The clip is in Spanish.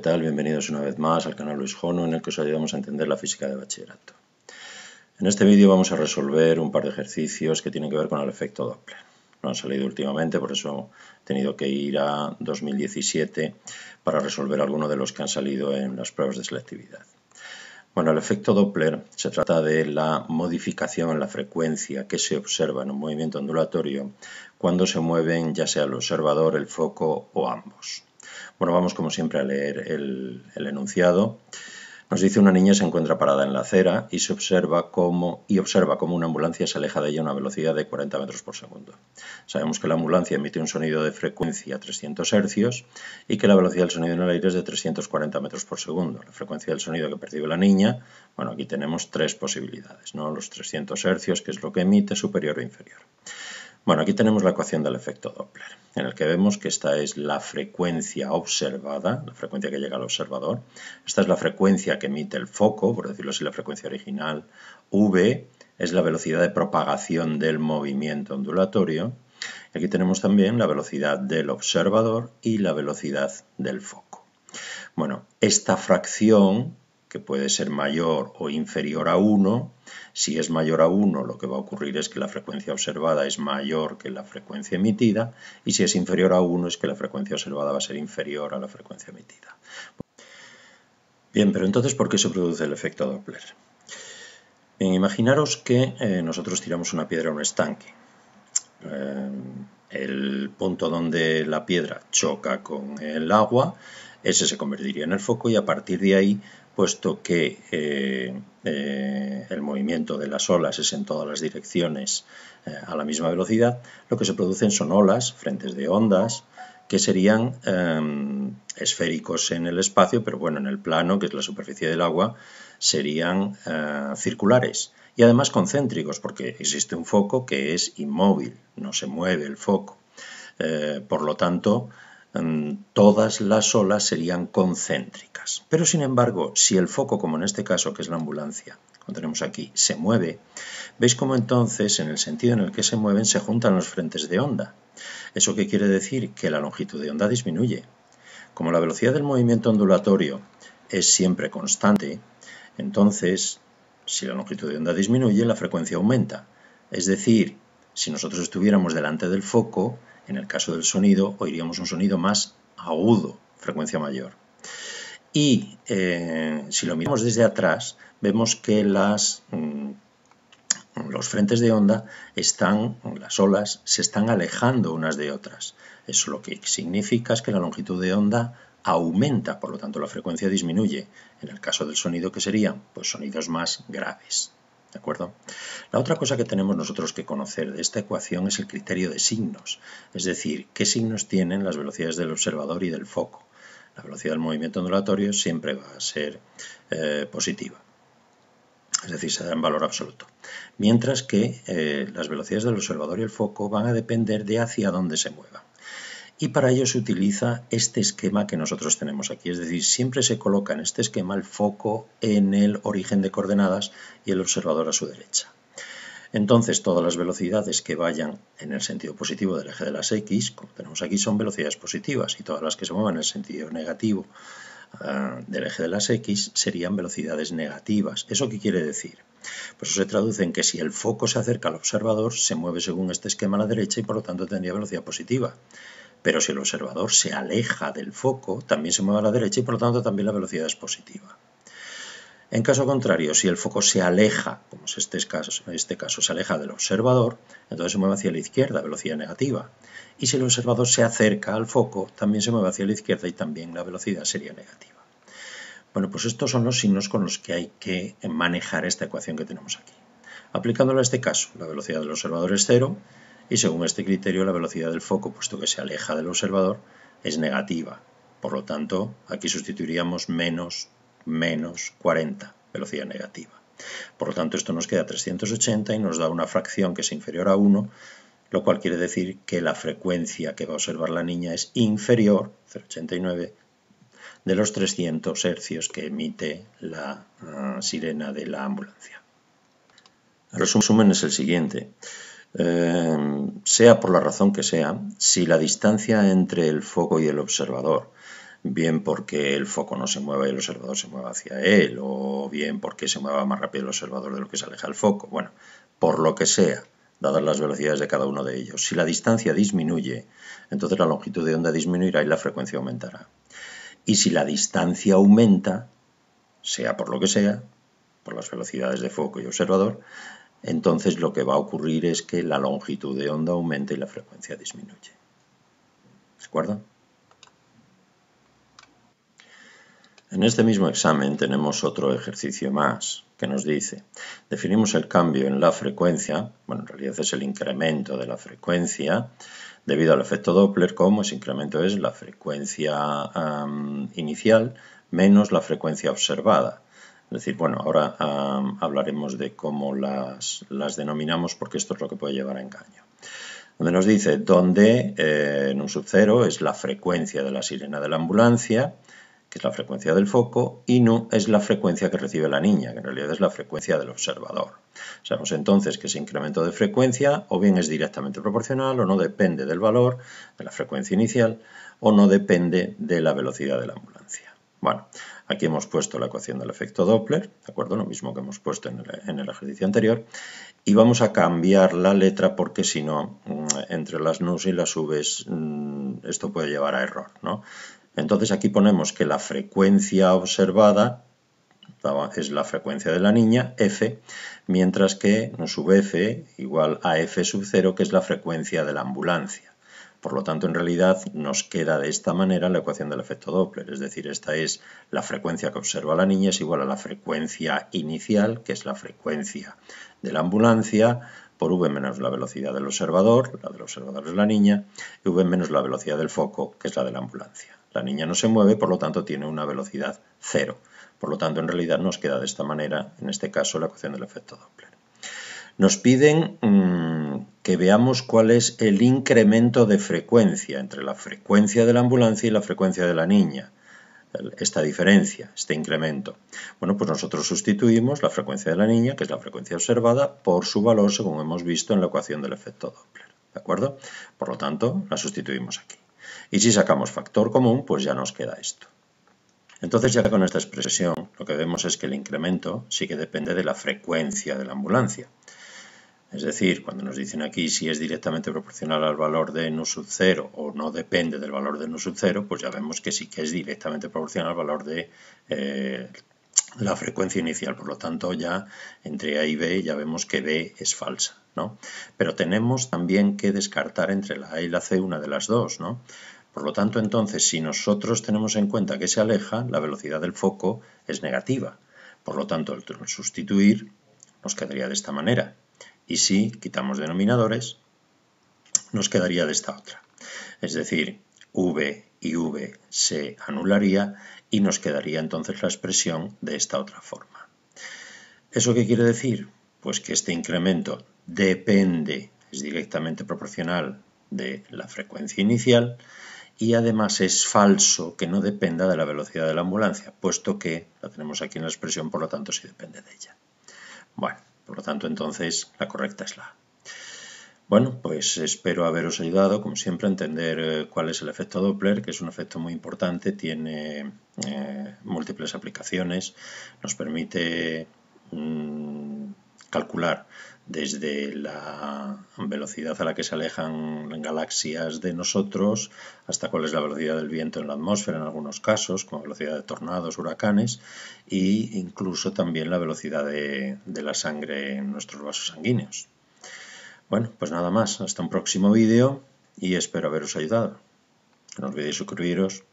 tal? Bienvenidos una vez más al canal Luis Jono, en el que os ayudamos a entender la física de bachillerato. En este vídeo vamos a resolver un par de ejercicios que tienen que ver con el efecto Doppler. No han salido últimamente, por eso he tenido que ir a 2017 para resolver algunos de los que han salido en las pruebas de selectividad. Bueno, el efecto Doppler se trata de la modificación en la frecuencia que se observa en un movimiento ondulatorio cuando se mueven ya sea el observador, el foco o ambos. Bueno, vamos como siempre a leer el enunciado. Nos dice: una niña se encuentra parada en la acera y observa cómo una ambulancia se aleja de ella a una velocidad de 40 metros por segundo. Sabemos que la ambulancia emite un sonido de frecuencia 300 Hz y que la velocidad del sonido en el aire es de 340 metros por segundo. La frecuencia del sonido que percibe la niña, bueno, aquí tenemos tres posibilidades, ¿no? Los 300 Hz, que es lo que emite, superior o inferior. Bueno, aquí tenemos la ecuación del efecto Doppler, en el que vemos que esta es la frecuencia observada, la frecuencia que llega al observador. Esta es la frecuencia que emite el foco, por decirlo así, la frecuencia original. V es la velocidad de propagación del movimiento ondulatorio. Y aquí tenemos también la velocidad del observador y la velocidad del foco. Bueno, esta fracción, que puede ser mayor o inferior a 1, si es mayor a 1 lo que va a ocurrir es que la frecuencia observada es mayor que la frecuencia emitida, y si es inferior a 1 es que la frecuencia observada va a ser inferior a la frecuencia emitida. Bien, pero entonces, ¿por qué se produce el efecto Doppler? Bien, imaginaros que nosotros tiramos una piedra a un estanque. El punto donde la piedra choca con el agua, ese se convertiría en el foco, y a partir de ahí, puesto que el movimiento de las olas es en todas las direcciones a la misma velocidad, lo que se producen son olas, frentes de ondas, que serían esféricos en el espacio, pero bueno, en el plano, que es la superficie del agua, serían circulares. Y además concéntricos, porque existe un foco que es inmóvil, no se mueve el foco. Por lo tanto, todas las olas serían concéntricas. Pero sin embargo, si el foco, como en este caso, que es la ambulancia, como tenemos aquí, se mueve, veis cómo entonces, en el sentido en el que se mueven, se juntan los frentes de onda. ¿Eso qué quiere decir? Que la longitud de onda disminuye. Como la velocidad del movimiento ondulatorio es siempre constante, entonces, si la longitud de onda disminuye, la frecuencia aumenta. Es decir, si nosotros estuviéramos delante del foco, en el caso del sonido, oiríamos un sonido más agudo, frecuencia mayor. Y si lo miramos desde atrás, vemos que los frentes de onda las olas, se están alejando unas de otras. Eso lo que significa es que la longitud de onda aumenta, por lo tanto la frecuencia disminuye. En el caso del sonido, ¿qué serían? Pues sonidos más graves. ¿De acuerdo? La otra cosa que tenemos nosotros que conocer de esta ecuación es el criterio de signos, es decir, qué signos tienen las velocidades del observador y del foco. La velocidad del movimiento ondulatorio siempre va a ser positiva, es decir, se da en valor absoluto, mientras que las velocidades del observador y el foco van a depender de hacia dónde se muevan. Y para ello se utiliza este esquema que nosotros tenemos aquí, es decir, siempre se coloca en este esquema el foco en el origen de coordenadas y el observador a su derecha. Entonces, todas las velocidades que vayan en el sentido positivo del eje de las X, como tenemos aquí, son velocidades positivas, y todas las que se muevan en el sentido negativo del eje de las X serían velocidades negativas. ¿Eso qué quiere decir? Pues eso se traduce en que si el foco se acerca al observador, se mueve según este esquema a la derecha y por lo tanto tendría velocidad positiva. Pero si el observador se aleja del foco, también se mueve a la derecha y por lo tanto también la velocidad es positiva. En caso contrario, si el foco se aleja, como es este caso, se aleja del observador, entonces se mueve hacia la izquierda, velocidad negativa. Y si el observador se acerca al foco, también se mueve hacia la izquierda y también la velocidad sería negativa. Bueno, pues estos son los signos con los que hay que manejar esta ecuación que tenemos aquí. Aplicándolo a este caso, la velocidad del observador es 0, y según este criterio la velocidad del foco, puesto que se aleja del observador, es negativa. Por lo tanto, aquí sustituiríamos menos 40, velocidad negativa. Por lo tanto, esto nos queda 380 y nos da una fracción que es inferior a 1, lo cual quiere decir que la frecuencia que va a observar la niña es inferior, 0,89, de los 300 Hz que emite la sirena de la ambulancia. El resumen es el siguiente. Sea por la razón que sea, si la distancia entre el foco y el observador bien porque el foco no se mueva y el observador se mueva hacia él, o bien porque se mueva más rápido el observador de lo que se aleja el foco. Bueno, por lo que sea, dadas las velocidades de cada uno de ellos. Si la distancia disminuye, entonces la longitud de onda disminuirá y la frecuencia aumentará. Y si la distancia aumenta, sea por lo que sea, por las velocidades de foco y observador, entonces lo que va a ocurrir es que la longitud de onda aumenta y la frecuencia disminuye. ¿De acuerdo? En este mismo examen tenemos otro ejercicio más que nos dice, definimos el cambio en la frecuencia, bueno, en realidad es el incremento de la frecuencia, debido al efecto Doppler, como ese incremento es la frecuencia inicial menos la frecuencia observada. Es decir, bueno, ahora hablaremos de cómo las denominamos porque esto es lo que puede llevar a engaño. Donde nos dice, donde en un sub 0 es la frecuencia de la sirena de la ambulancia, que es la frecuencia del foco, y nu es la frecuencia que recibe la niña, que en realidad es la frecuencia del observador. Sabemos entonces que ese incremento de frecuencia o bien es directamente proporcional o no depende del valor de la frecuencia inicial o no depende de la velocidad de la ambulancia. Bueno, aquí hemos puesto la ecuación del efecto Doppler, ¿de acuerdo? Lo mismo que hemos puesto en el ejercicio anterior, y vamos a cambiar la letra porque si no, entre las nus y las v's, esto puede llevar a error, ¿no? Entonces aquí ponemos que la frecuencia observada es la frecuencia de la niña, f, mientras que nu sub f igual a f sub 0, que es la frecuencia de la ambulancia. Por lo tanto, en realidad nos queda de esta manera la ecuación del efecto Doppler, es decir, esta es la frecuencia que observa la niña es igual a la frecuencia inicial, que es la frecuencia de la ambulancia, por v menos la velocidad del observador, la del observador es la niña, y v menos la velocidad del foco, que es la de la ambulancia. La niña no se mueve, por lo tanto tiene una velocidad 0. Por lo tanto, en realidad nos queda de esta manera, en este caso, la ecuación del efecto Doppler. Nos piden que veamos cuál es el incremento de frecuencia entre la frecuencia de la ambulancia y la frecuencia de la niña. Esta diferencia, este incremento. Bueno, pues nosotros sustituimos la frecuencia de la niña, que es la frecuencia observada, por su valor según hemos visto en la ecuación del efecto Doppler. ¿De acuerdo? Por lo tanto, la sustituimos aquí. Y si sacamos factor común, pues ya nos queda esto. Entonces ya con esta expresión lo que vemos es que el incremento sí que depende de la frecuencia de la ambulancia. Es decir, cuando nos dicen aquí si es directamente proporcional al valor de nu sub 0 o no depende del valor de nu sub 0, pues ya vemos que sí que es directamente proporcional al valor de la frecuencia inicial. Por lo tanto, ya entre A y B ya vemos que B es falsa, ¿no? Pero tenemos también que descartar entre la A y la C una de las dos, ¿no? Por lo tanto, entonces, si nosotros tenemos en cuenta que se aleja, la velocidad del foco es negativa. Por lo tanto, al sustituir nos quedaría de esta manera. Y si quitamos denominadores, nos quedaría de esta otra. Es decir, v y v se anularía y nos quedaría entonces la expresión de esta otra forma. ¿Eso qué quiere decir? Pues que este incremento depende, es directamente proporcional de la frecuencia inicial y además es falso que no dependa de la velocidad de la ambulancia, puesto que la tenemos aquí en la expresión, por lo tanto sí depende de ella. Bueno, por lo tanto entonces la correcta es la A. Bueno, pues espero haberos ayudado, como siempre, a entender cuál es el efecto Doppler, que es un efecto muy importante, tiene múltiples aplicaciones, nos permite calcular desde la velocidad a la que se alejan galaxias de nosotros hasta cuál es la velocidad del viento en la atmósfera en algunos casos, como velocidad de tornados, huracanes, e incluso también la velocidad de la sangre en nuestros vasos sanguíneos. Bueno, pues nada más, hasta un próximo vídeo y espero haberos ayudado. No olvidéis suscribiros.